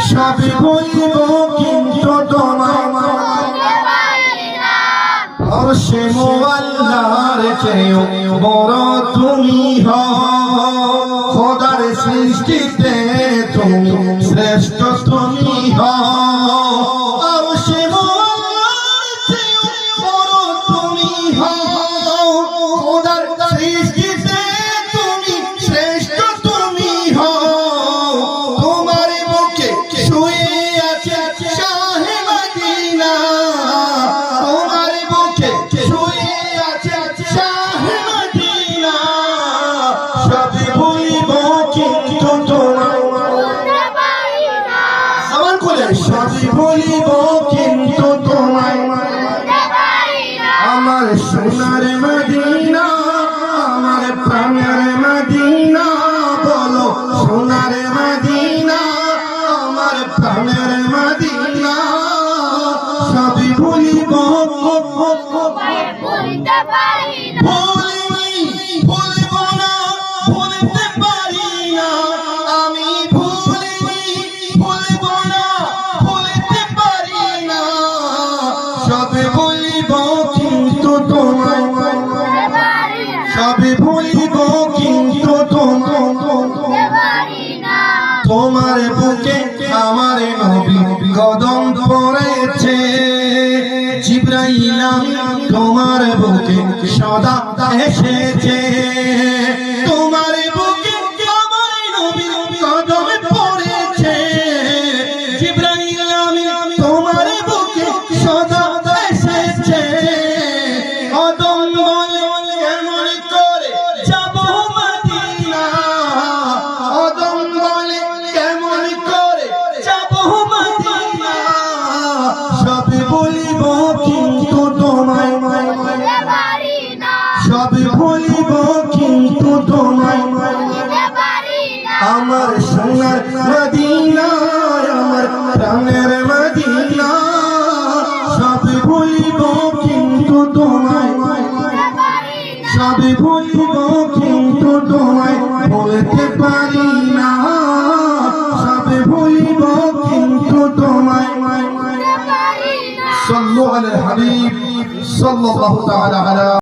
সবই ভুলিব কিন্তু তোমায় আরশে মুআল্লার চেয়েও বড় তুমি হও। খোদার সৃষ্টিতে তুমি শ্রেষ্ঠ তুমি হও। আরশে মুআল্লার চেয়েও বড় তুমি হও। খোদার সৃষ্টিতে তুমি শ্রেষ্ঠ তুমি হও। তোমার বুকে শুয়ে আছে শাহে মদিনা। তোমার বুকে শুয়ে আছে শাহে মদিনা। সবই ভুলিব কিন্তু তোমায় ভুলতে পারি না। সমান করে সবই ভুলিব কিন্তু তোমায় ভুলতে পারি না। আমার সোনার মদিনা, আমার প্রাণের মদিনা, বলো সোনার মদিনা, আমার প্রাণের মদিনা। সবই ভুলিব ভুলতে পারি না। ভুলিব না, ভুলতে পারি না। আমি ভুলিনি, ভুলিব না, ভুলতে পারি না। সবই ভুলিব কিন্তু তোমায় ভুলতে পারি না। সবই ভুলিব কিন্তু তোমায় ভুলতে পারি না। তোমার বুকে আমার নবী কদম পড়েছে। জিবরাইল তোমার বুকে সদা এসেছে। তোমার বুকে আমার নবী কদম পড়েছে। জিবরাইল তোমার বুকে সদা এসেছে। কদম বলে এমন করে যাব মদিনা। কদম বলে কেমন করে যাব মদিনা। সবই ভুলিব কিন্তু তোমায় ভুলতে পারি না। সবই ভুলিব কিন্তু তোমায় ভুলতে পারি না। আমার সোনার মদিনা, আমার প্রাণের মদিনা। সবই ভুলিব কিন্তু তোমায় ভুলতে পারি না। সবই ভুলিব কিন্তু তোমায় বলতে পারি না। সবই ভুলিব কিন্তু তোমায় ভুলতে পারি না। সাল্লু আলাল হাবিব সাল্লাল্লাহু তাআলা আলা